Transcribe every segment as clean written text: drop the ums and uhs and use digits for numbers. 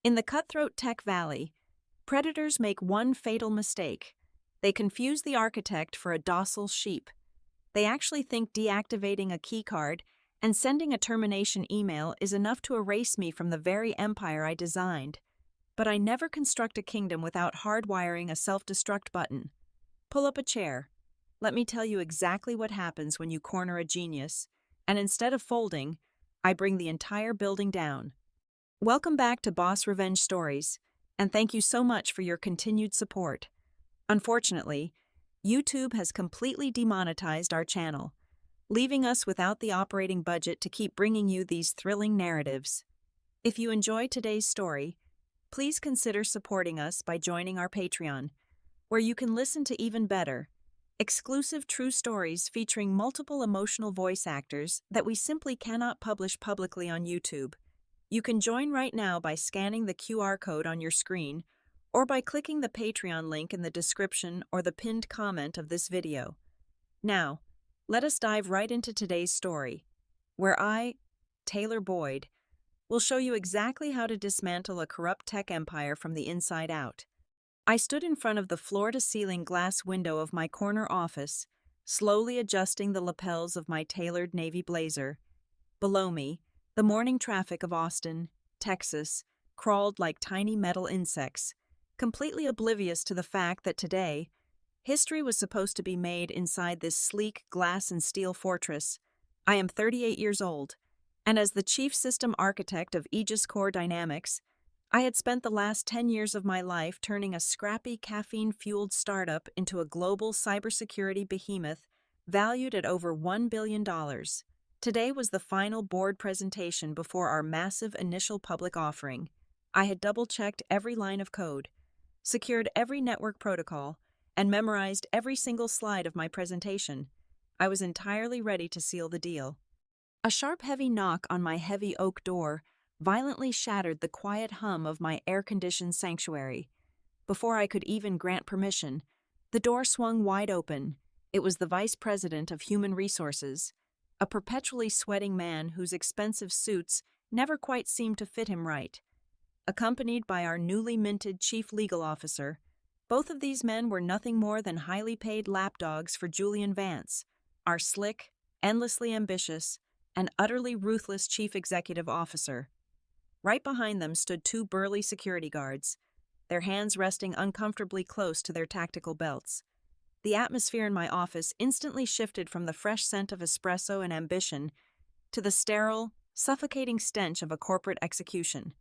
In the cutthroat tech valley, predators make one fatal mistake. They confuse the architect for a docile sheep. They actually think deactivating a keycard and sending a termination email is enough to erase me from the very empire I designed. But I never construct a kingdom without hardwiring a self-destruct button. Pull up a chair. Let me tell you exactly what happens when you corner a genius, and instead of folding, I bring the entire building down. Welcome back to Boss Revenge Stories, and thank you so much for your continued support. Unfortunately, YouTube has completely demonetized our channel, leaving us without the operating budget to keep bringing you these thrilling narratives. If you enjoy today's story, please consider supporting us by joining our Patreon, where you can listen to even better, exclusive true stories featuring multiple emotional voice actors that we simply cannot publish publicly on YouTube. You can join right now by scanning the QR code on your screen or by clicking the Patreon link in the description or the pinned comment of this video. Now, let us dive right into today's story, where I, Taylor Boyd, will show you exactly how to dismantle a corrupt tech empire from the inside out. I stood in front of the floor-to-ceiling glass window of my corner office, slowly adjusting the lapels of my tailored navy blazer. Below me, the morning traffic of Austin, Texas, crawled like tiny metal insects, completely oblivious to the fact that today, history was supposed to be made inside this sleek glass and steel fortress. I am 38 years old, and as the chief system architect of Aegis Core Dynamics, I had spent the last 10 years of my life turning a scrappy caffeine-fueled startup into a global cybersecurity behemoth valued at over $1 billion. Today was the final board presentation before our massive initial public offering. I had double-checked every line of code, secured every network protocol, and memorized every single slide of my presentation. I was entirely ready to seal the deal. A sharp, heavy knock on my heavy oak door violently shattered the quiet hum of my air-conditioned sanctuary. Before I could even grant permission, the door swung wide open. It was the Vice President of Human Resources, a perpetually sweating man whose expensive suits never quite seemed to fit him right. Accompanied by our newly minted Chief Legal Officer, both of these men were nothing more than highly paid lapdogs for Julian Vance, our slick, endlessly ambitious, and utterly ruthless Chief Executive Officer. Right behind them stood two burly security guards, their hands resting uncomfortably close to their tactical belts. The atmosphere in my office instantly shifted from the fresh scent of espresso and ambition to the sterile, suffocating stench of a corporate execution.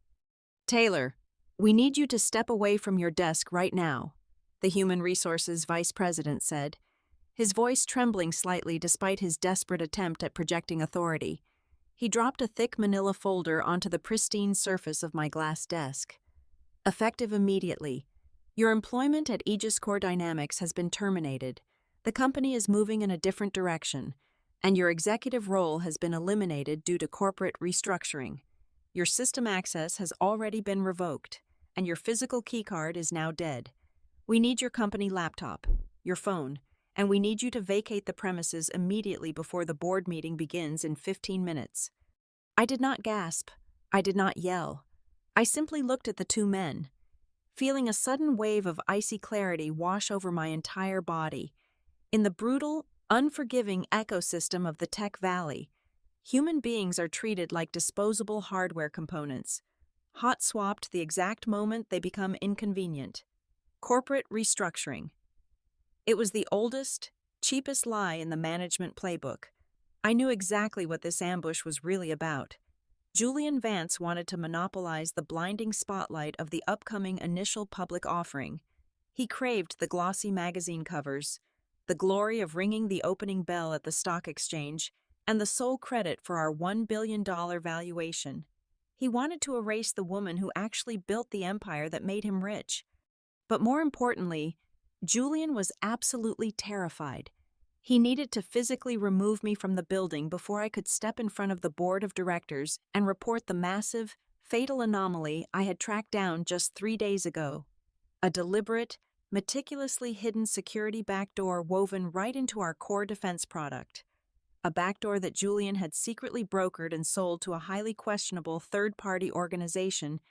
"Taylor, we need you to step away from your desk right now," the Human Resources Vice President said, his voice trembling slightly despite his desperate attempt at projecting authority. He dropped a thick manila folder onto the pristine surface of my glass desk. "Effective immediately. Your employment at Aegis Core Dynamics has been terminated. The company is moving in a different direction, and your executive role has been eliminated due to corporate restructuring. Your system access has already been revoked, and your physical keycard is now dead. We need your company laptop, your phone, and we need you to vacate the premises immediately before the board meeting begins in 15 minutes. I did not gasp. I did not yell. I simply looked at the two men, feeling a sudden wave of icy clarity wash over my entire body. In the brutal, unforgiving ecosystem of the Tech Valley, human beings are treated like disposable hardware components, hot-swapped the exact moment they become inconvenient. Corporate restructuring. It was the oldest, cheapest lie in the management playbook. I knew exactly what this ambush was really about. Julian Vance wanted to monopolize the blinding spotlight of the upcoming initial public offering. He craved the glossy magazine covers, the glory of ringing the opening bell at the stock exchange, and the sole credit for our $1 billion valuation. He wanted to erase the woman who actually built the empire that made him rich. But more importantly, Julian was absolutely terrified. He needed to physically remove me from the building before I could step in front of the board of directors and report the massive, fatal anomaly I had tracked down just 3 days ago. A deliberate, meticulously hidden security backdoor woven right into our core defense product. A backdoor that Julian had secretly brokered and sold to a highly questionable third-party organization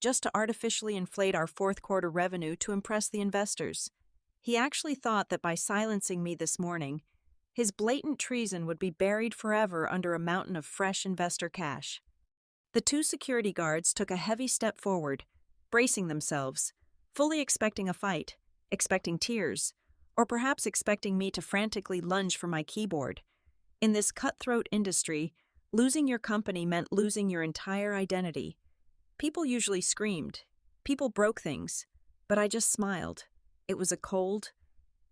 just to artificially inflate our fourth quarter revenue to impress the investors. He actually thought that by silencing me this morning, his blatant treason would be buried forever under a mountain of fresh investor cash. The two security guards took a heavy step forward, bracing themselves, fully expecting a fight, expecting tears, or perhaps expecting me to frantically lunge for my keyboard. In this cutthroat industry, losing your company meant losing your entire identity. People usually screamed. People broke things. But I just smiled. It was a cold,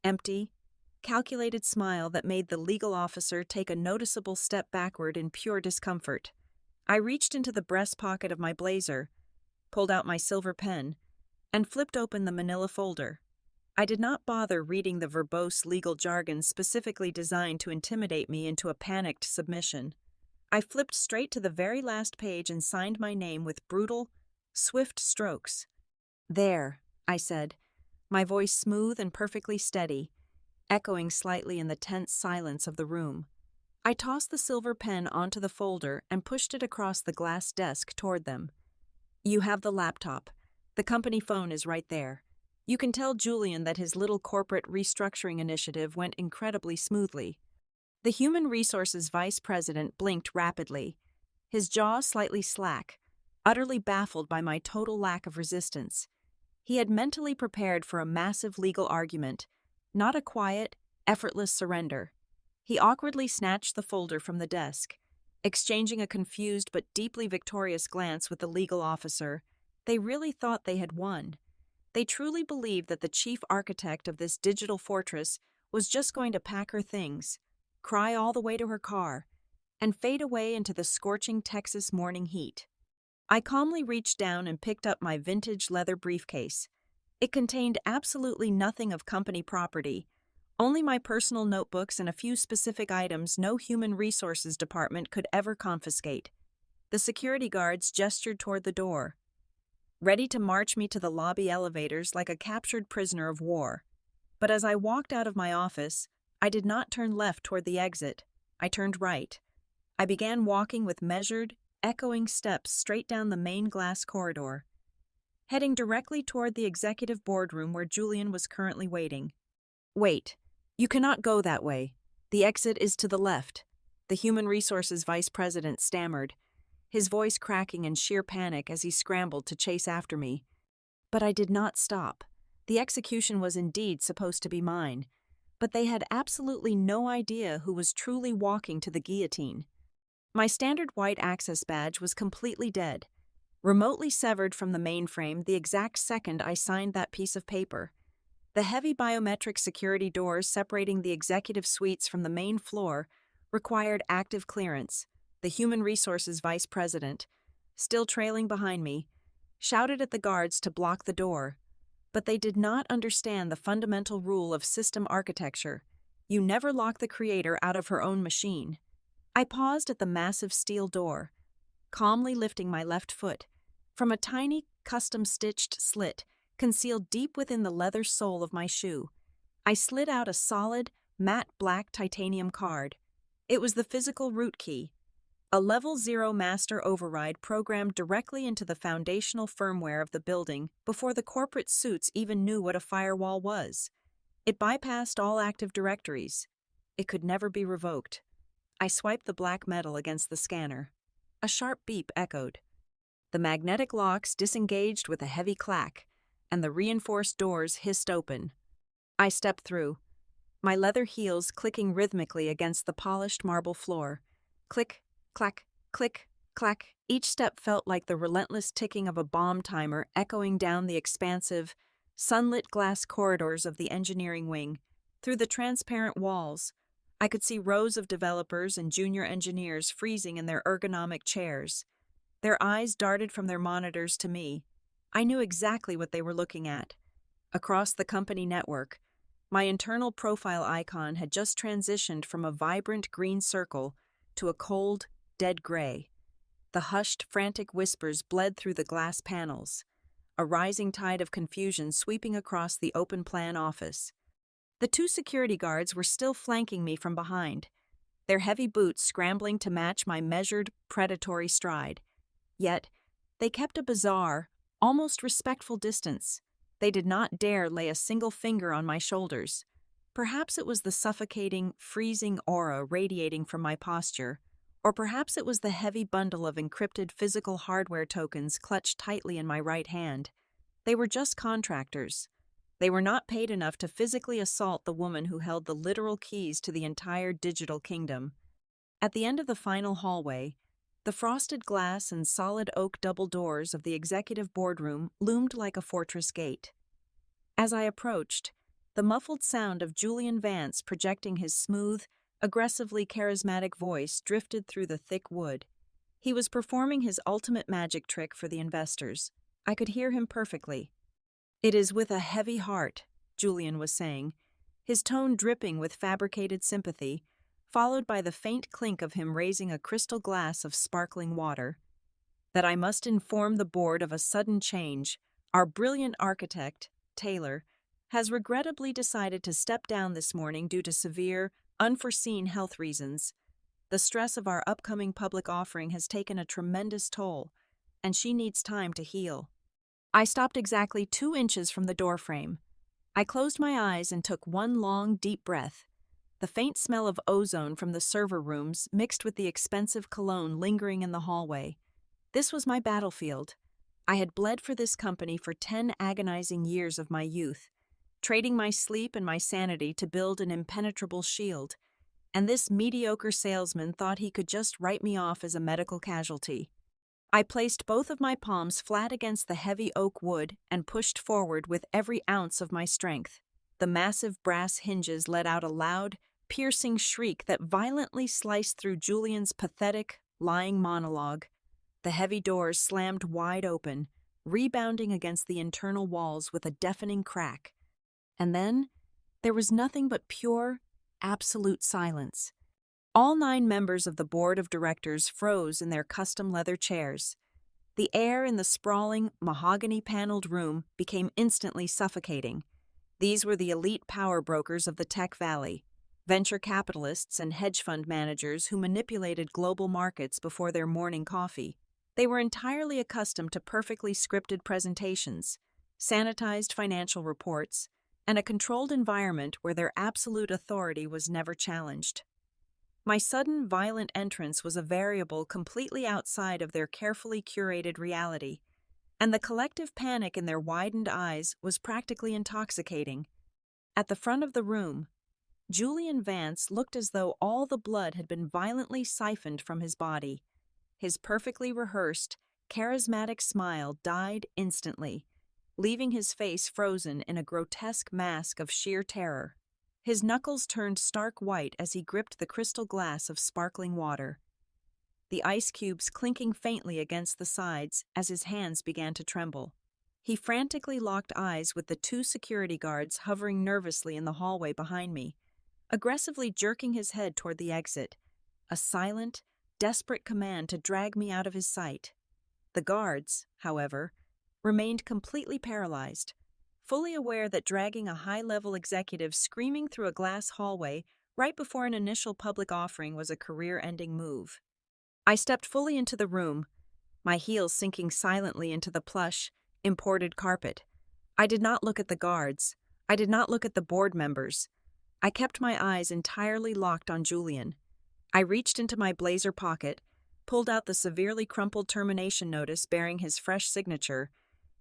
empty, calculated smile that made the legal officer take a noticeable step backward in pure discomfort. I reached into the breast pocket of my blazer, pulled out my silver pen, and flipped open the manila folder. I did not bother reading the verbose legal jargon specifically designed to intimidate me into a panicked submission. I flipped straight to the very last page and signed my name with brutal, swift strokes. "There," I said, my voice smooth and perfectly steady, echoing slightly in the tense silence of the room. I tossed the silver pen onto the folder and pushed it across the glass desk toward them. "You have the laptop. The company phone is right there. You can tell Julian that his little corporate restructuring initiative went incredibly smoothly." The Human Resources Vice President blinked rapidly, his jaw slightly slack, utterly baffled by my total lack of resistance. He had mentally prepared for a massive legal argument, not a quiet, effortless surrender. He awkwardly snatched the folder from the desk, exchanging a confused but deeply victorious glance with the legal officer. They really thought they had won. They truly believed that the chief architect of this digital fortress was just going to pack her things, cry all the way to her car, and fade away into the scorching Texas morning heat. I calmly reached down and picked up my vintage leather briefcase. It contained absolutely nothing of company property, only my personal notebooks and a few specific items no human resources department could ever confiscate. The security guards gestured toward the door, ready to march me to the lobby elevators like a captured prisoner of war. But as I walked out of my office, I did not turn left toward the exit. I turned right. I began walking with measured, echoing steps straight down the main glass corridor, heading directly toward the executive boardroom where Julian was currently waiting. "Wait, you cannot go that way. The exit is to the left," the Human Resources Vice President stammered, his voice cracking in sheer panic as he scrambled to chase after me. But I did not stop. The execution was indeed supposed to be mine, but they had absolutely no idea who was truly walking to the guillotine. My standard white access badge was completely dead, remotely severed from the mainframe the exact second I signed that piece of paper. The heavy biometric security doors separating the executive suites from the main floor required active clearance. The Human Resources Vice President, still trailing behind me, shouted at the guards to block the door. But they did not understand the fundamental rule of system architecture. You never lock the creator out of her own machine. I paused at the massive steel door, calmly lifting my left foot. From a tiny, custom-stitched slit concealed deep within the leather sole of my shoe, I slid out a solid, matte black titanium card. It was the physical root key, a Level 0 master override programmed directly into the foundational firmware of the building before the corporate suits even knew what a firewall was. It bypassed all active directories. It could never be revoked. I swiped the black metal against the scanner. A sharp beep echoed. The magnetic locks disengaged with a heavy clack, and the reinforced doors hissed open. I stepped through, my leather heels clicking rhythmically against the polished marble floor. Click, clack, click, clack. Each step felt like the relentless ticking of a bomb timer echoing down the expansive, sunlit glass corridors of the engineering wing. Through the transparent walls, I could see rows of developers and junior engineers freezing in their ergonomic chairs. Their eyes darted from their monitors to me. I knew exactly what they were looking at. Across the company network, my internal profile icon had just transitioned from a vibrant green circle to a cold, dead gray. The hushed, frantic whispers bled through the glass panels, a rising tide of confusion sweeping across the open-plan office. The two security guards were still flanking me from behind, their heavy boots scrambling to match my measured, predatory stride. Yet, they kept a bizarre, almost respectful distance. They did not dare lay a single finger on my shoulders. Perhaps it was the suffocating, freezing aura radiating from my posture, or perhaps it was the heavy bundle of encrypted physical hardware tokens clutched tightly in my right hand. They were just contractors. They were not paid enough to physically assault the woman who held the literal keys to the entire digital kingdom. At the end of the final hallway, the frosted glass and solid oak double doors of the executive boardroom loomed like a fortress gate. As I approached, the muffled sound of Julian Vance projecting his smooth, aggressively charismatic voice drifted through the thick wood. He was performing his ultimate magic trick for the investors. I could hear him perfectly. "It is with a heavy heart," Julian was saying, his tone dripping with fabricated sympathy, followed by the faint clink of him raising a crystal glass of sparkling water, "that I must inform the board of a sudden change. Our brilliant architect, Taylor, has regrettably decided to step down this morning due to severe, unforeseen health reasons. The stress of our upcoming public offering has taken a tremendous toll, and she needs time to heal." I stopped exactly 2 inches from the doorframe. I closed my eyes and took one long, deep breath. The faint smell of ozone from the server rooms mixed with the expensive cologne lingering in the hallway. This was my battlefield. I had bled for this company for 10 agonizing years of my youth, trading my sleep and my sanity to build an impenetrable shield, and this mediocre salesman thought he could just write me off as a medical casualty. I placed both of my palms flat against the heavy oak wood and pushed forward with every ounce of my strength. The massive brass hinges let out a loud, piercing shriek that violently sliced through Julian's pathetic, lying monologue. The heavy doors slammed wide open, rebounding against the internal walls with a deafening crack. And then, there was nothing but pure, absolute silence. All 9 members of the board of directors froze in their custom leather chairs. The air in the sprawling, mahogany-paneled room became instantly suffocating. These were the elite power brokers of the Tech Valley, venture capitalists and hedge fund managers who manipulated global markets before their morning coffee. They were entirely accustomed to perfectly scripted presentations, sanitized financial reports, and a controlled environment where their absolute authority was never challenged. My sudden, violent entrance was a variable completely outside of their carefully curated reality, and the collective panic in their widened eyes was practically intoxicating. At the front of the room, Julian Vance looked as though all the blood had been violently siphoned from his body. His perfectly rehearsed, charismatic smile died instantly, leaving his face frozen in a grotesque mask of sheer terror. His knuckles turned stark white as he gripped the crystal glass of sparkling water, the ice cubes clinking faintly against the sides as his hands began to tremble. He frantically locked eyes with the 2 security guards hovering nervously in the hallway behind me, aggressively jerking his head toward the exit, a silent, desperate command to drag me out of his sight. The guards, however, remained completely paralyzed, fully aware that dragging a high-level executive screaming through a glass hallway right before an initial public offering was a career-ending move. I stepped fully into the room, my heels sinking silently into the plush, imported carpet. I did not look at the guards. I did not look at the board members. I kept my eyes entirely locked on Julian. I reached into my blazer pocket, pulled out the severely crumpled termination notice bearing his fresh signature,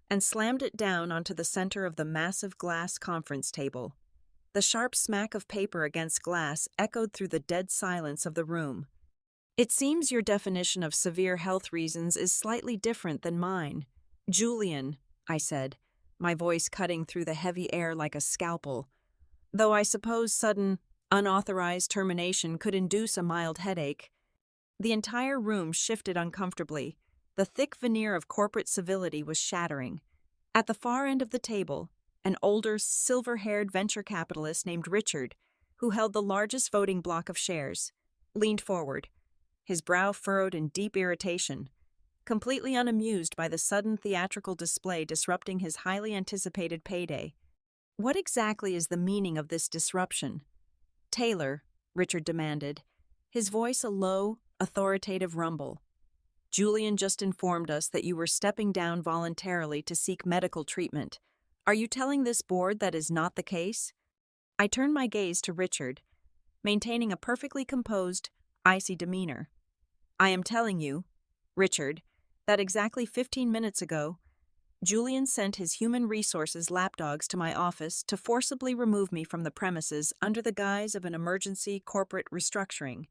and slammed it down onto the center of the massive glass conference table. The sharp smack of paper against glass echoed through the dead silence of the room. "It seems your definition of severe health reasons is slightly different than mine. Julian," I said, my voice cutting through the heavy air like a scalpel. "Though I suppose sudden, unauthorized termination could induce a mild headache." The entire room shifted uncomfortably. The thick veneer of corporate civility was shattering. At the far end of the table, an older, silver-haired venture capitalist named Richard, who held the largest voting block of shares, leaned forward, his brow furrowed in deep irritation, completely unamused by the sudden theatrical display disrupting his highly anticipated payday. "What exactly is the meaning of this disruption?" "Taylor," Richard demanded, his voice a low, authoritative rumble. Julian just informed us that you were stepping down voluntarily to seek medical treatment. Are you telling this board that is not the case? I turned my gaze to Richard, maintaining a perfectly composed, icy demeanor. I am telling you, Richard, that exactly 15 minutes ago, Julian sent his human resources lapdogs to my office to forcibly remove me from the premises under the guise of an emergency corporate restructuring.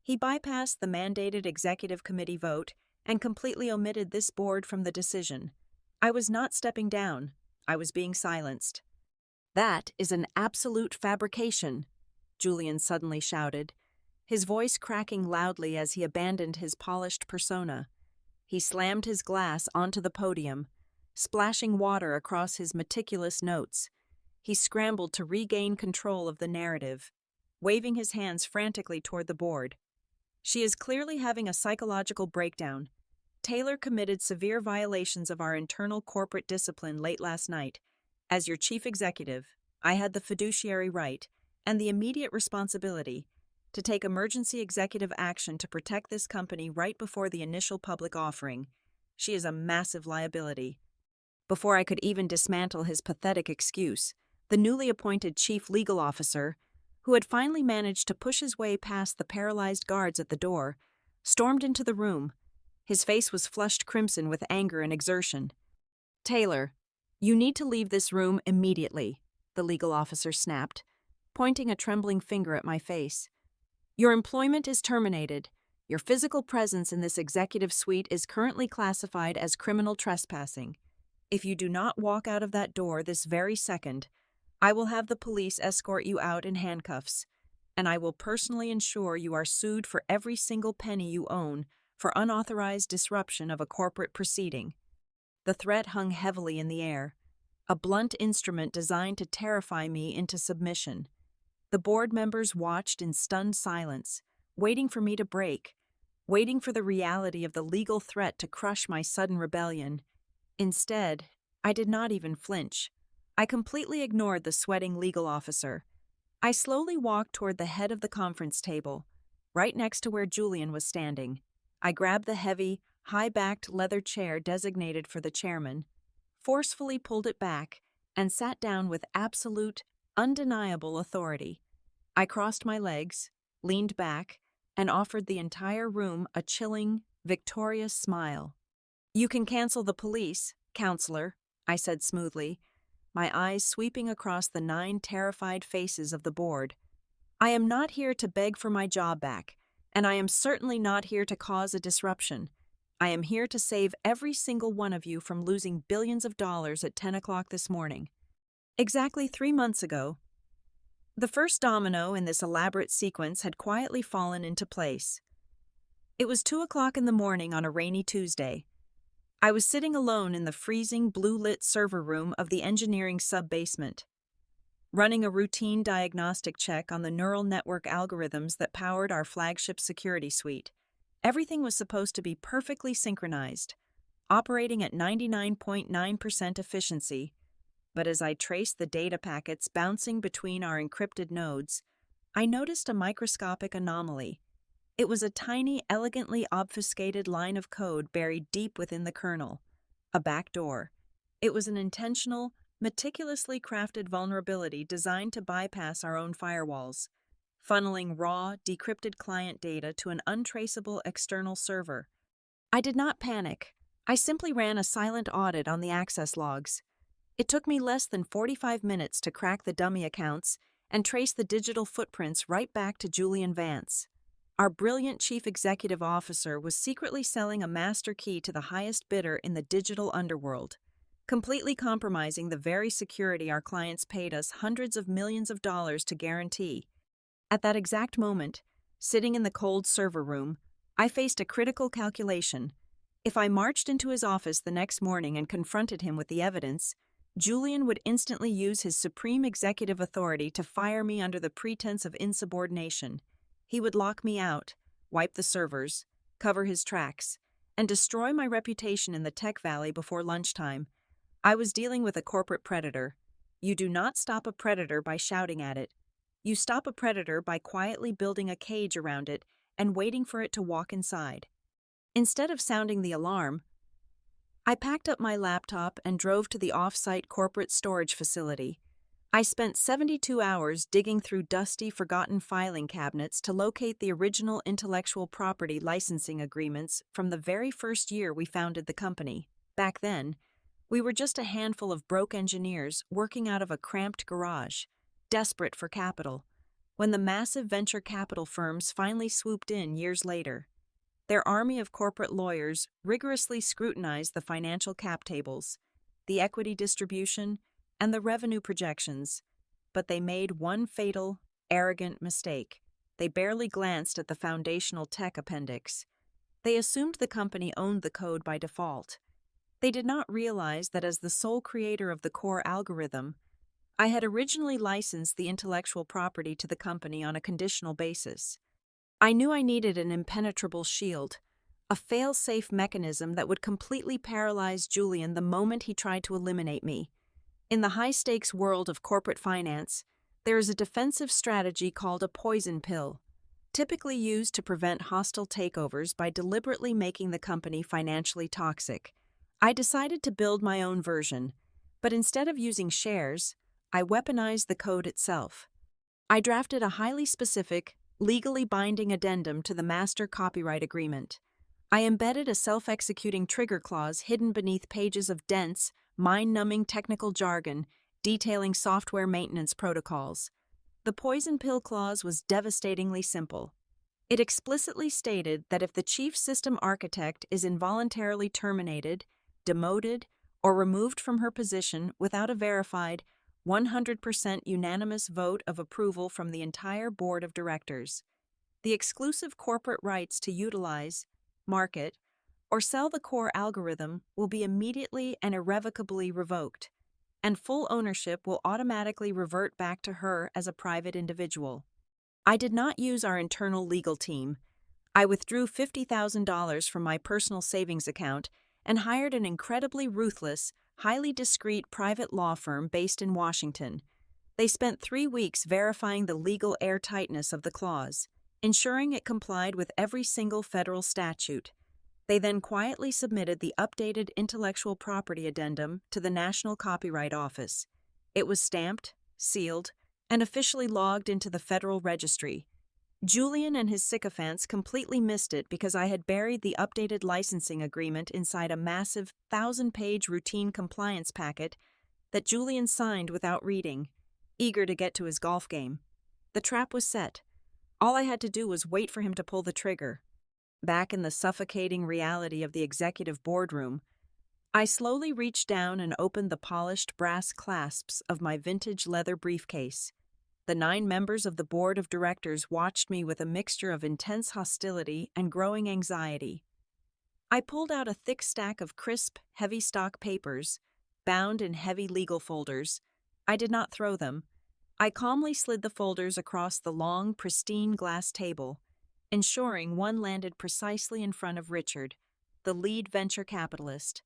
He bypassed the mandated executive committee vote and completely omitted this board from the decision. I was not stepping down. I was being silenced. That is an absolute fabrication, Julian suddenly shouted, his voice cracking loudly as he abandoned his polished persona. He slammed his glass onto the podium, splashing water across his meticulous notes. He scrambled to regain control of the narrative, waving his hands frantically toward the board. She is clearly having a psychological breakdown. Taylor committed severe violations of our internal corporate discipline late last night. As your chief executive, I had the fiduciary right and the immediate responsibility to take emergency executive action to protect this company right before the initial public offering. She is a massive liability. Before I could even dismantle his pathetic excuse, the newly appointed chief legal officer, who had finally managed to push his way past the paralyzed guards at the door, stormed into the room. His face was flushed crimson with anger and exertion. Taylor, you need to leave this room immediately, the legal officer snapped, pointing a trembling finger at my face. Your employment is terminated. Your physical presence in this executive suite is currently classified as criminal trespassing. If you do not walk out of that door this very second, I will have the police escort you out in handcuffs, and I will personally ensure you are sued for every single penny you own for unauthorized disruption of a corporate proceeding. The threat hung heavily in the air, a blunt instrument designed to terrify me into submission. The board members watched in stunned silence, waiting for me to break, waiting for the reality of the legal threat to crush my sudden rebellion. Instead, I did not even flinch. I completely ignored the sweating legal officer. I slowly walked toward the head of the conference table, right next to where Julian was standing. I grabbed the heavy, high-backed leather chair designated for the chairman, forcefully pulled it back, and sat down with absolute, undeniable authority. I crossed my legs, leaned back, and offered the entire room a chilling, victorious smile. You can cancel the police, counselor, I said smoothly, my eyes sweeping across the 9 terrified faces of the board. I am not here to beg for my job back, and I am certainly not here to cause a disruption. I am here to save every single one of you from losing billions of dollars at 10 o'clock this morning. Exactly 3 months ago, the first domino in this elaborate sequence had quietly fallen into place. It was 2 o'clock in the morning on a rainy Tuesday. I was sitting alone in the freezing blue-lit server room of the engineering sub-basement, running a routine diagnostic check on the neural network algorithms that powered our flagship security suite. Everything was supposed to be perfectly synchronized, operating at 99.9% efficiency, but as I traced the data packets bouncing between our encrypted nodes, I noticed a microscopic anomaly. It was a tiny, elegantly obfuscated line of code buried deep within the kernel, a backdoor. It was an intentional, meticulously crafted vulnerability designed to bypass our own firewalls, funneling raw, decrypted client data to an untraceable external server. I did not panic. I simply ran a silent audit on the access logs. It took me less than 45 minutes to crack the dummy accounts and trace the digital footprints right back to Julian Vance. Our brilliant chief executive officer was secretly selling a master key to the highest bidder in the digital underworld, completely compromising the very security our clients paid us hundreds of millions of dollars to guarantee. At that exact moment, sitting in the cold server room, I faced a critical calculation. If I marched into his office the next morning and confronted him with the evidence, Julian would instantly use his supreme executive authority to fire me under the pretense of insubordination. He would lock me out, wipe the servers, cover his tracks, and destroy my reputation in the tech valley before lunchtime. I was dealing with a corporate predator. You do not stop a predator by shouting at it. You stop a predator by quietly building a cage around it and waiting for it to walk inside. Instead of sounding the alarm, I packed up my laptop and drove to the off-site corporate storage facility. I spent 72 hours digging through dusty, forgotten filing cabinets to locate the original intellectual property licensing agreements from the very first year we founded the company. Back then, we were just a handful of broke engineers working out of a cramped garage, desperate for capital, when the massive venture capital firms finally swooped in years later. Their army of corporate lawyers rigorously scrutinized the financial cap tables, the equity distribution, and the revenue projections, but they made one fatal, arrogant mistake. They barely glanced at the foundational tech appendix. They assumed the company owned the code by default. They did not realize that as the sole creator of the core algorithm, I had originally licensed the intellectual property to the company on a conditional basis. I knew I needed an impenetrable shield, a fail-safe mechanism that would completely paralyze Julian the moment he tried to eliminate me. In the high-stakes world of corporate finance, there is a defensive strategy called a poison pill, typically used to prevent hostile takeovers by deliberately making the company financially toxic. I decided to build my own version, but instead of using shares, I weaponized the code itself. I drafted a highly specific, legally binding addendum to the master copyright agreement. I embedded a self-executing trigger clause hidden beneath pages of dense, mind-numbing technical jargon detailing software maintenance protocols. The poison pill clause was devastatingly simple. It explicitly stated that if the chief system architect is involuntarily terminated, demoted, or removed from her position without a verified 100% unanimous vote of approval from the entire board of directors, the exclusive corporate rights to utilize, market, or sell the core algorithm will be immediately and irrevocably revoked, and full ownership will automatically revert back to her as a private individual. I did not use our internal legal team. I withdrew $50,000 from my personal savings account and hired an incredibly ruthless, highly discreet private law firm based in Washington. They spent 3 weeks verifying the legal airtightness of the clause, ensuring it complied with every single federal statute. They then quietly submitted the updated intellectual property addendum to the National Copyright Office. It was stamped, sealed, and officially logged into the Federal Registry. Julian and his sycophants completely missed it because I had buried the updated licensing agreement inside a massive 1,000-page routine compliance packet that Julian signed without reading, eager to get to his golf game. The trap was set. All I had to do was wait for him to pull the trigger. Back in the suffocating reality of the executive boardroom, I slowly reached down and opened the polished brass clasps of my vintage leather briefcase. The 9 members of the board of directors watched me with a mixture of intense hostility and growing anxiety. I pulled out a thick stack of crisp, heavy stock papers, bound in heavy legal folders. I did not throw them. I calmly slid the folders across the long, pristine glass table, ensuring one landed precisely in front of Richard, the lead venture capitalist.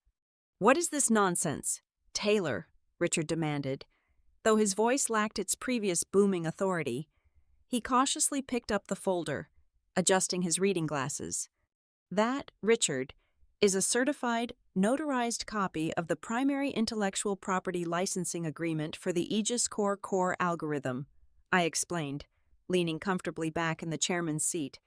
"What is this nonsense, Taylor?" Richard demanded. Though his voice lacked its previous booming authority, he cautiously picked up the folder, adjusting his reading glasses. "That, Richard, is a certified, notarized copy of the primary intellectual property licensing agreement for the Aegis core algorithm," I explained, leaning comfortably back in the chairman's seat.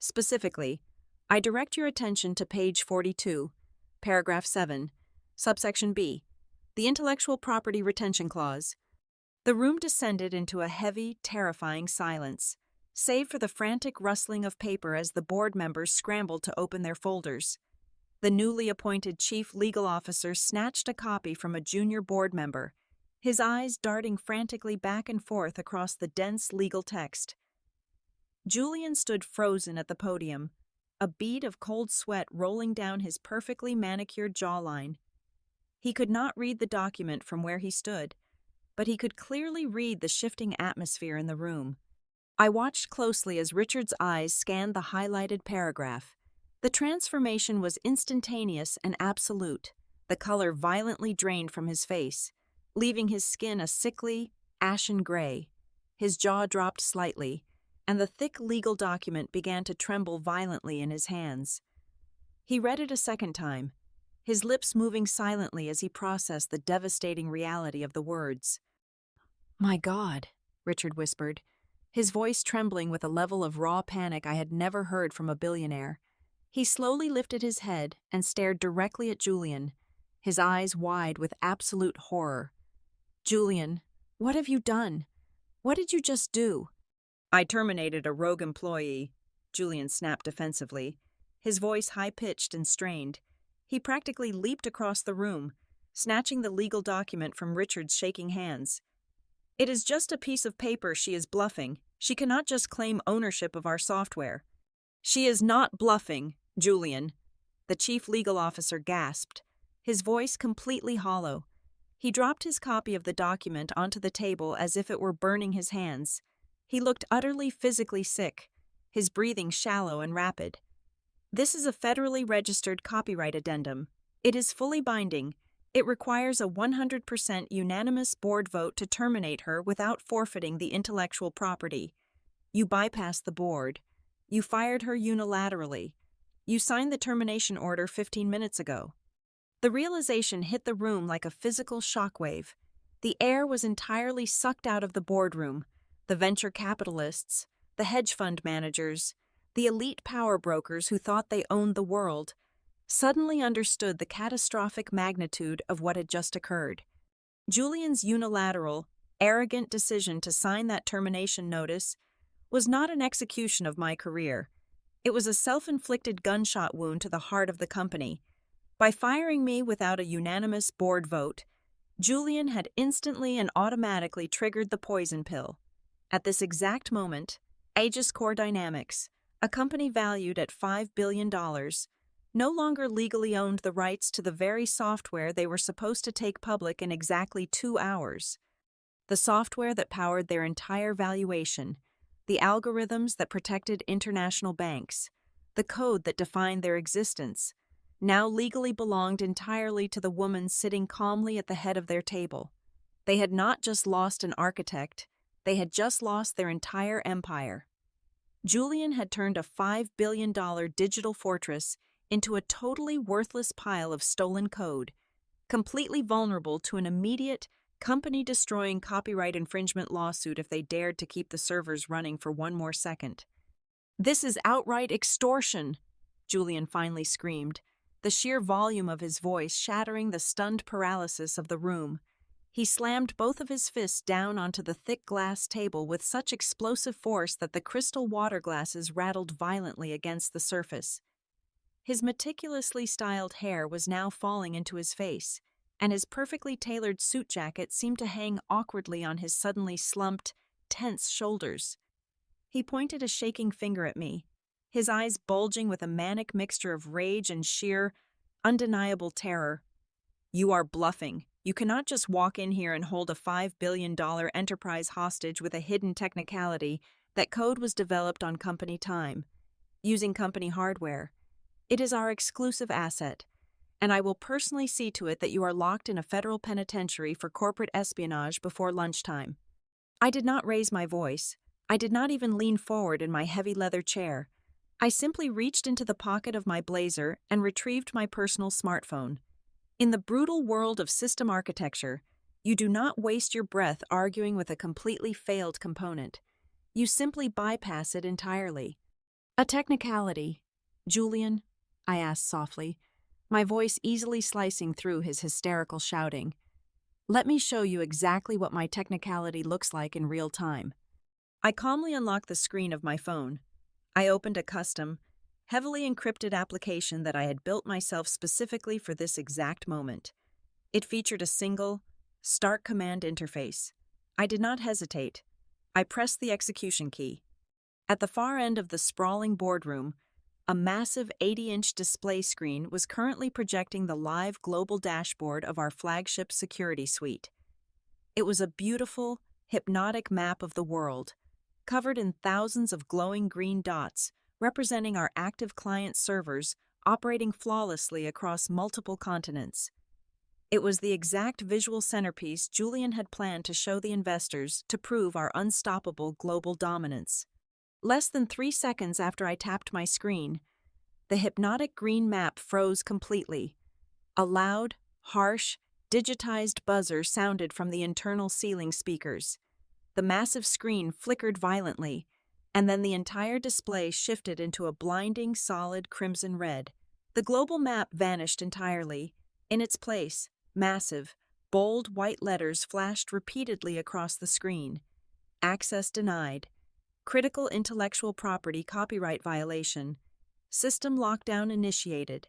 "Specifically, I direct your attention to page 42, paragraph 7, subsection B, the intellectual property retention clause." The room descended into a heavy, terrifying silence, save for the frantic rustling of paper as the board members scrambled to open their folders. The newly appointed chief legal officer snatched a copy from a junior board member, his eyes darting frantically back and forth across the dense legal text. Julian stood frozen at the podium, a bead of cold sweat rolling down his perfectly manicured jawline. He could not read the document from where he stood, but he could clearly read the shifting atmosphere in the room. I watched closely as Richard's eyes scanned the highlighted paragraph. The transformation was instantaneous and absolute. The color violently drained from his face, leaving his skin a sickly, ashen gray. His jaw dropped slightly, and the thick legal document began to tremble violently in his hands. He read it a second time, his lips moving silently as he processed the devastating reality of the words. "My God," Richard whispered, his voice trembling with a level of raw panic I had never heard from a billionaire. He slowly lifted his head and stared directly at Julian, his eyes wide with absolute horror. "Julian, what have you done? What did you just do?" "I terminated a rogue employee," Julian snapped defensively, his voice high-pitched and strained. He practically leaped across the room, snatching the legal document from Richard's shaking hands. "It is just a piece of paper. She is bluffing. She cannot just claim ownership of our software." "She is not bluffing, Julian," the chief legal officer gasped, his voice completely hollow. He dropped his copy of the document onto the table as if it were burning his hands. He looked utterly physically sick, his breathing shallow and rapid. "This is a federally registered copyright addendum. It is fully binding. It requires a 100% unanimous board vote to terminate her without forfeiting the intellectual property. You bypassed the board. You fired her unilaterally. You signed the termination order 15 minutes ago." The realization hit the room like a physical shockwave. The air was entirely sucked out of the boardroom. The venture capitalists, the hedge fund managers, the elite power brokers who thought they owned the world, suddenly understood the catastrophic magnitude of what had just occurred. Julian's unilateral, arrogant decision to sign that termination notice was not an execution of my career. It was a self-inflicted gunshot wound to the heart of the company. By firing me without a unanimous board vote, Julian had instantly and automatically triggered the poison pill. At this exact moment, Aegis Core Dynamics, a company valued at $5 billion, no longer legally owned the rights to the very software they were supposed to take public in exactly 2 hours. The software that powered their entire valuation, the algorithms that protected international banks, the code that defined their existence, now legally belonged entirely to the woman sitting calmly at the head of their table. They had not just lost an architect, they had just lost their entire empire. Julian had turned a $5 billion digital fortress into a totally worthless pile of stolen code, completely vulnerable to an immediate, company-destroying copyright infringement lawsuit if they dared to keep the servers running for one more second. "This is outright extortion," Julian finally screamed, the sheer volume of his voice shattering the stunned paralysis of the room. He slammed both of his fists down onto the thick glass table with such explosive force that the crystal water glasses rattled violently against the surface. His meticulously styled hair was now falling into his face, and his perfectly tailored suit jacket seemed to hang awkwardly on his suddenly slumped, tense shoulders. He pointed a shaking finger at me, his eyes bulging with a manic mixture of rage and sheer, undeniable terror. "You are bluffing. You cannot just walk in here and hold a $5 billion enterprise hostage with a hidden technicality that code was developed on company time, using company hardware. It is our exclusive asset, and I will personally see to it that you are locked in a federal penitentiary for corporate espionage before lunchtime." I did not raise my voice. I did not even lean forward in my heavy leather chair. I simply reached into the pocket of my blazer and retrieved my personal smartphone. In the brutal world of system architecture, you do not waste your breath arguing with a completely failed component. You simply bypass it entirely. "A technicality, Julian?" I asked softly, my voice easily slicing through his hysterical shouting. "Let me show you exactly what my technicality looks like in real time." I calmly unlocked the screen of my phone. I opened a custom, heavily encrypted application that I had built myself specifically for this exact moment. It featured a single, stark command interface. I did not hesitate. I pressed the execution key. At the far end of the sprawling boardroom, a massive 80-inch display screen was currently projecting the live global dashboard of our flagship security suite. It was a beautiful, hypnotic map of the world, covered in thousands of glowing green dots representing our active client servers operating flawlessly across multiple continents. It was the exact visual centerpiece Julian had planned to show the investors to prove our unstoppable global dominance. Less than 3 seconds after I tapped my screen, The hypnotic green map froze completely. A loud, harsh, digitized buzzer sounded from the internal ceiling speakers. The massive screen flickered violently, and then the entire display shifted into a blinding, solid crimson red. The global map vanished entirely. In its place, massive, bold white letters flashed repeatedly across the screen. Access denied. Critical intellectual property copyright violation. System lockdown initiated.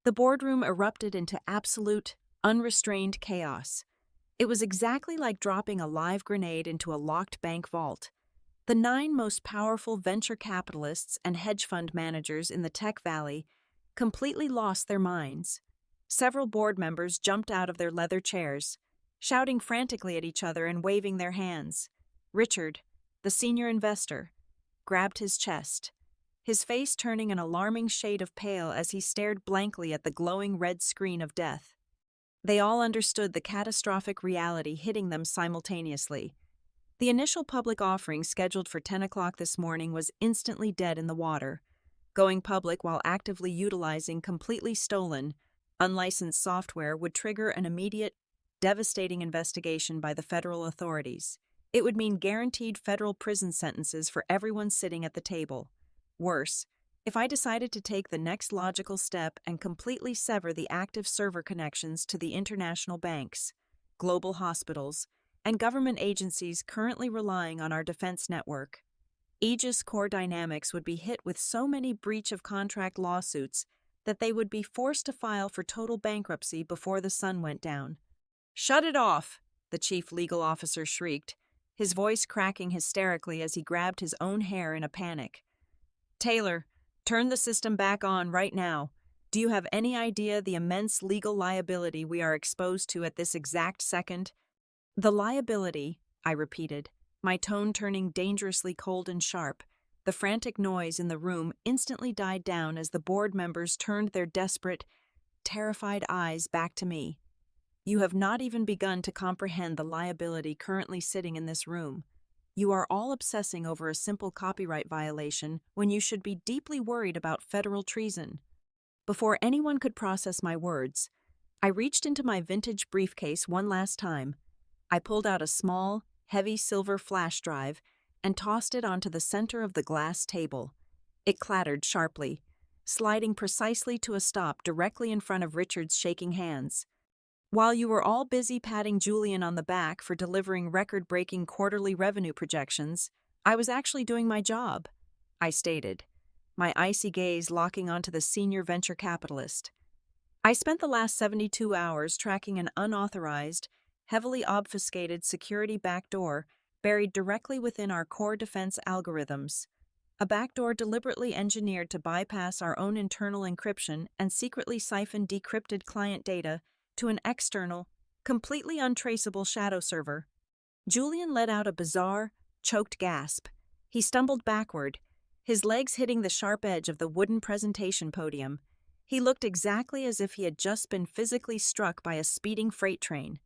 The boardroom erupted into absolute, unrestrained chaos. It was exactly like dropping a live grenade into a locked bank vault. The 9 most powerful venture capitalists and hedge fund managers in the Tech Valley completely lost their minds. Several board members jumped out of their leather chairs, shouting frantically at each other and waving their hands. Richard, the senior investor, grabbed his chest, his face turning an alarming shade of pale as he stared blankly at the glowing red screen of death. They all understood the catastrophic reality hitting them simultaneously. The initial public offering scheduled for 10 o'clock this morning was instantly dead in the water. Going public while actively utilizing completely stolen, unlicensed software would trigger an immediate, devastating investigation by the federal authorities. It would mean guaranteed federal prison sentences for everyone sitting at the table. Worse, if I decided to take the next logical step and completely sever the active server connections to the international banks, global hospitals, and government agencies currently relying on our defense network, Aegis Core Dynamics would be hit with so many breach of contract lawsuits that they would be forced to file for total bankruptcy before the sun went down. "Shut it off!" the chief legal officer shrieked, his voice cracking hysterically as he grabbed his own hair in a panic. "Taylor, turn the system back on right now. Do you have any idea the immense legal liability we are exposed to at this exact second?" "The liability," I repeated, my tone turning dangerously cold and sharp. The frantic noise in the room instantly died down as the board members turned their desperate, terrified eyes back to me. "You have not even begun to comprehend the liability currently sitting in this room. You are all obsessing over a simple copyright violation when you should be deeply worried about federal treason." Before anyone could process my words, I reached into my vintage briefcase one last time. I pulled out a small, heavy silver flash drive and tossed it onto the center of the glass table. It clattered sharply, sliding precisely to a stop directly in front of Richard's shaking hands. "While you were all busy patting Julian on the back for delivering record-breaking quarterly revenue projections, I was actually doing my job," I stated, my icy gaze locking onto the senior venture capitalist. "I spent the last 72 hours tracking an unauthorized, heavily obfuscated security backdoor buried directly within our core defense algorithms. A backdoor deliberately engineered to bypass our own internal encryption and secretly siphon decrypted client data to an external, completely untraceable shadow server." Julian let out a bizarre, choked gasp. He stumbled backward, his legs hitting the sharp edge of the wooden presentation podium. He looked exactly as if he had just been physically struck by a speeding freight train.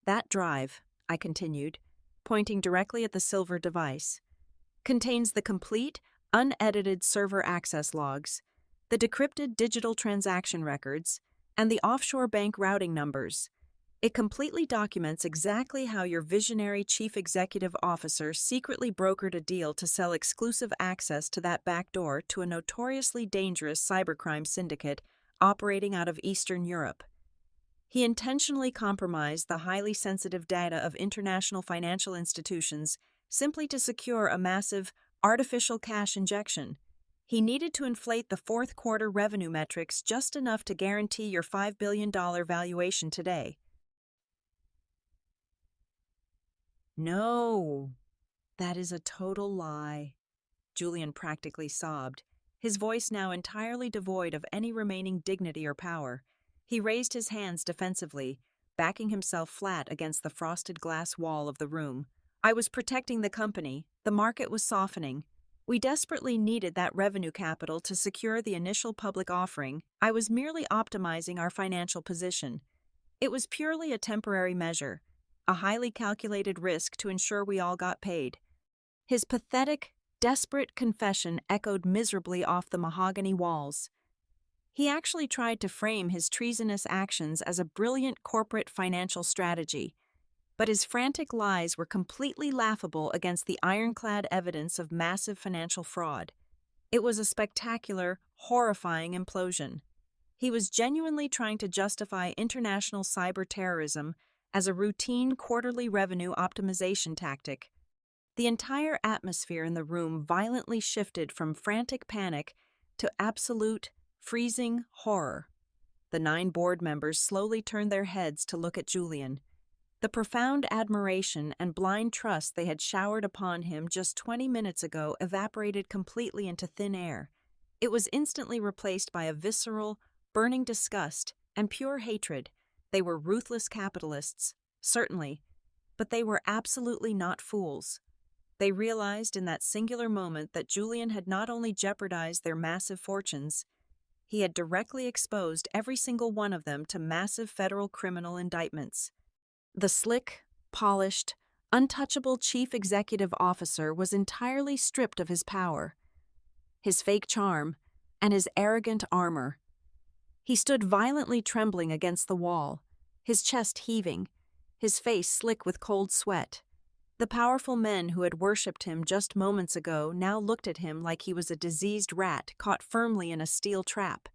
"That drive," I continued, pointing directly at the silver device, "contains the complete, unedited server access logs, the decrypted digital transaction records, and the offshore bank routing numbers. It completely documents exactly how your visionary chief executive officer secretly brokered a deal to sell exclusive access to that backdoor to a notoriously dangerous cybercrime syndicate operating out of Eastern Europe. He intentionally compromised the highly sensitive data of international financial institutions simply to secure a massive, artificial cash injection. He needed to inflate the fourth quarter revenue metrics just enough to guarantee your $5 billion valuation today." "No, that is a total lie," Julian practically sobbed, his voice now entirely devoid of any remaining dignity or power. He raised his hands defensively, backing himself flat against the frosted glass wall of the room. "I was protecting the company. The market was softening. We desperately needed that revenue capital to secure the initial public offering. I was merely optimizing our financial position. It was purely a temporary measure, a highly calculated risk to ensure we all got paid." His pathetic, desperate confession echoed miserably off the mahogany walls. He actually tried to frame his treasonous actions as a brilliant corporate financial strategy, but his frantic lies were completely laughable against the ironclad evidence of massive financial fraud. It was a spectacular, horrifying implosion. He was genuinely trying to justify international cyber terrorism as a routine quarterly revenue optimization tactic. The entire atmosphere in the room violently shifted from frantic panic to absolute, freezing horror. The 9 board members slowly turned their heads to look at Julian. The profound admiration and blind trust they had showered upon him just 20 minutes ago evaporated completely into thin air. It was instantly replaced by a visceral, burning disgust and pure hatred. They were ruthless capitalists, certainly, but they were absolutely not fools. They realized in that singular moment that Julian had not only jeopardized their massive fortunes, he had directly exposed every single one of them to massive federal criminal indictments. The slick, polished, untouchable chief executive officer was entirely stripped of his power, his fake charm, and his arrogant armor. He stood violently trembling against the wall, his chest heaving, his face slick with cold sweat. The powerful men who had worshipped him just moments ago now looked at him like he was a diseased rat caught firmly in a steel trap,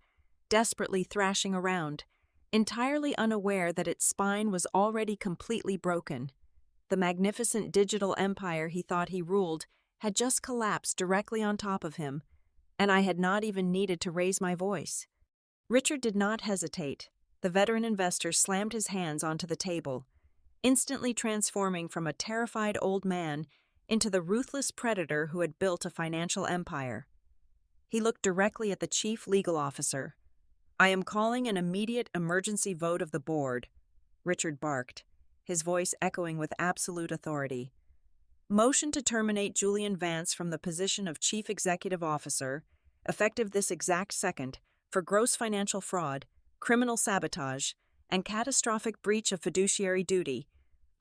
desperately thrashing around, entirely unaware that its spine was already completely broken. The magnificent digital empire he thought he ruled had just collapsed directly on top of him, and I had not even needed to raise my voice. Richard did not hesitate. The veteran investor slammed his hands onto the table, instantly transforming from a terrified old man into the ruthless predator who had built a financial empire. He looked directly at the chief legal officer. "I am calling an immediate emergency vote of the board," Richard barked, his voice echoing with absolute authority. "Motion to terminate Julian Vance from the position of Chief Executive Officer, effective this exact second, for gross financial fraud, criminal sabotage, and catastrophic breach of fiduciary duty.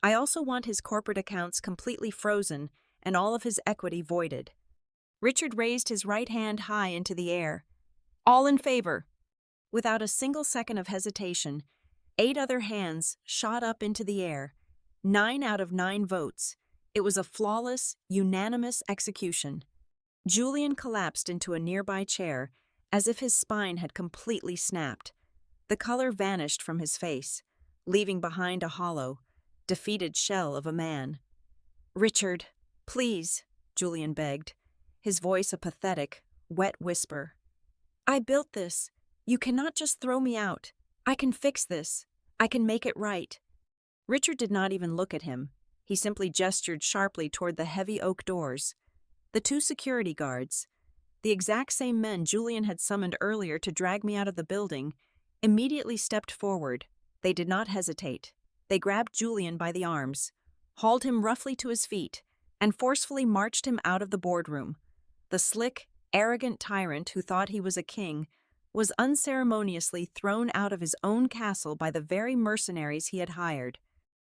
I also want his corporate accounts completely frozen and all of his equity voided." Richard raised his right hand high into the air. "All in favor?" Without a single second of hesitation, 8 other hands shot up into the air. 9 out of 9 votes. It was a flawless, unanimous execution. Julian collapsed into a nearby chair, as if his spine had completely snapped. The color vanished from his face, leaving behind a hollow, defeated shell of a man. "Richard, please," Julian begged, his voice a pathetic, wet whisper. "I built this. You cannot just throw me out. I can fix this. I can make it right." Richard did not even look at him. He simply gestured sharply toward the heavy oak doors. The 2 security guards, the exact same men Julian had summoned earlier to drag me out of the building, immediately stepped forward. They did not hesitate. They grabbed Julian by the arms, hauled him roughly to his feet, and forcefully marched him out of the boardroom. The slick, arrogant tyrant who thought he was a king was unceremoniously thrown out of his own castle by the very mercenaries he had hired.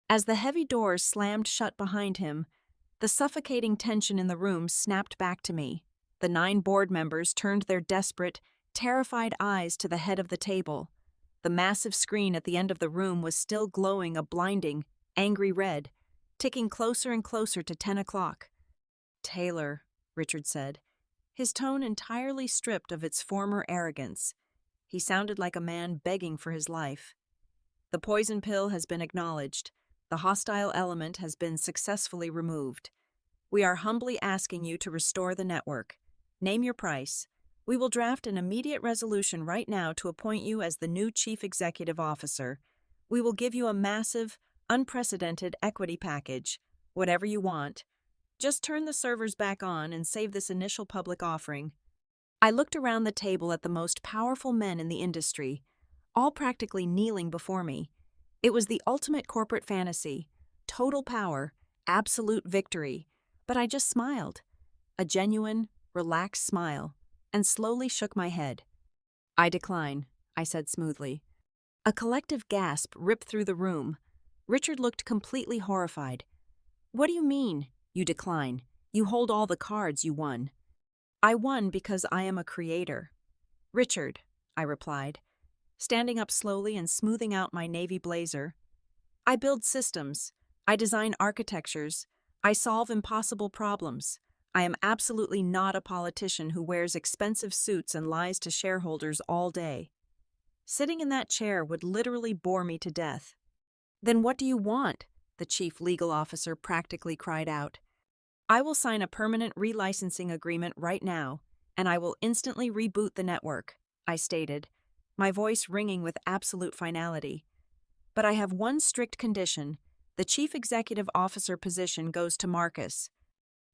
As the heavy doors slammed shut behind him, the suffocating tension in the room snapped back to me. The 9 board members turned their desperate, terrified eyes to the head of the table. The massive screen at the end of the room was still glowing a blinding, angry red, ticking closer and closer to 10 o'clock. "Taylor," Richard said, his tone entirely stripped of its former arrogance. He sounded like a man begging for his life. "The poison pill has been acknowledged. The hostile element has been successfully removed. We are humbly asking you to restore the network. Name your price. We will draft an immediate resolution right now to appoint you as the new Chief Executive Officer. We will give you a massive, unprecedented equity package, whatever you want. Just turn the servers back on and save this initial public offering." I looked around the table at the most powerful men in the industry, all practically kneeling before me. It was the ultimate corporate fantasy, total power, absolute victory, but I just smiled, a genuine, relaxed smile, and slowly shook my head. "I decline," I said smoothly. A collective gasp ripped through the room. Richard looked completely horrified. "What do you mean, you decline?" You hold all the cards you won. I won because I am a creator. Richard, I replied, standing up slowly and smoothing out my navy blazer. I build systems. I design architectures. I solve impossible problems. I am absolutely not a politician who wears expensive suits and lies to shareholders all day. Sitting in that chair would literally bore me to death. Then what do you want? The chief legal officer practically cried out. I will sign a permanent relicensing agreement right now, and I will instantly reboot the network, I stated, my voice ringing with absolute finality. But I have one strict condition. The chief executive officer position goes to Marcus.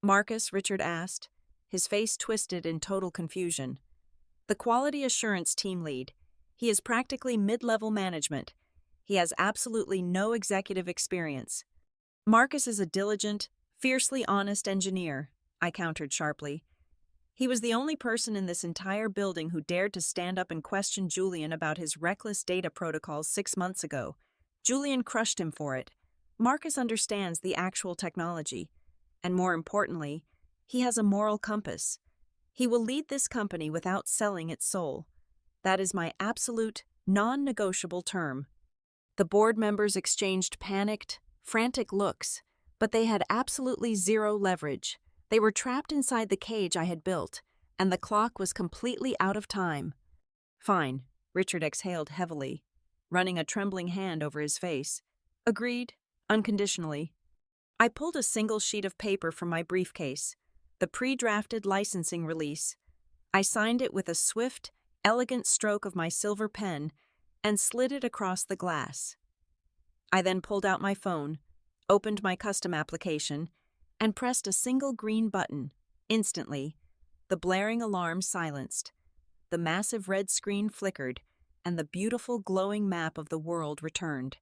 Marcus, Richard asked, his face twisted in total confusion. The quality assurance team lead. He is practically mid-level management. He has absolutely no executive experience. Marcus is a diligent, fiercely honest engineer, I countered sharply. He was the only person in this entire building who dared to stand up and question Julian about his reckless data protocols 6 months ago. Julian crushed him for it. Marcus understands the actual technology. And more importantly, he has a moral compass. He will lead this company without selling its soul. That is my absolute, non-negotiable term. The board members exchanged panicked, frantic looks, but they had absolutely zero leverage. They were trapped inside the cage I had built, and the clock was completely out of time. Fine, Richard exhaled heavily, running a trembling hand over his face. Agreed, unconditionally. I pulled a single sheet of paper from my briefcase, the pre-drafted licensing release. I signed it with a swift, elegant stroke of my silver pen and slid it across the glass. I then pulled out my phone, opened my custom application, and pressed a single green button. Instantly, the blaring alarm silenced. The massive red screen flickered, and the beautiful glowing map of the world returned,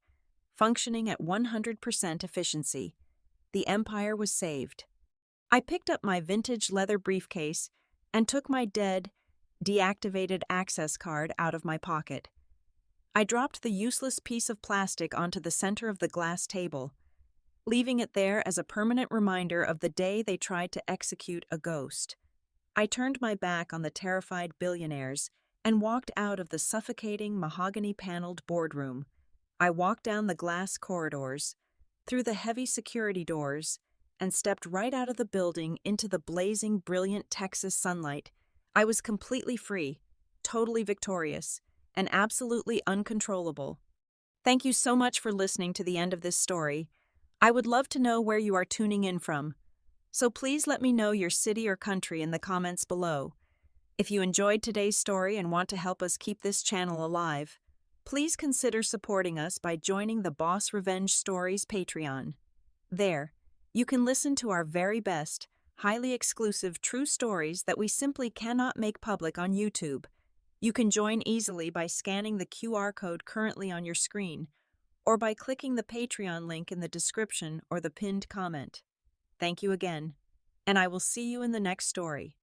functioning at 100% efficiency. The Empire was saved. I picked up my vintage leather briefcase and took my dead, deactivated access card out of my pocket. I dropped the useless piece of plastic onto the center of the glass table, leaving it there as a permanent reminder of the day they tried to execute a ghost. I turned my back on the terrified billionaires and walked out of the suffocating mahogany-paneled boardroom. I walked down the glass corridors, through the heavy security doors, and stepped right out of the building into the blazing, brilliant Texas sunlight. I was completely free, totally victorious, and absolutely uncontrollable. Thank you so much for listening to the end of this story. I would love to know where you are tuning in from, so please let me know your city or country in the comments below. If you enjoyed today's story and want to help us keep this channel alive, please consider supporting us by joining the Boss Revenge Stories Patreon. There, you can listen to our very best, highly exclusive true stories that we simply cannot make public on YouTube. You can join easily by scanning the QR code currently on your screen, or by clicking the Patreon link in the description or the pinned comment. Thank you again, and I will see you in the next story.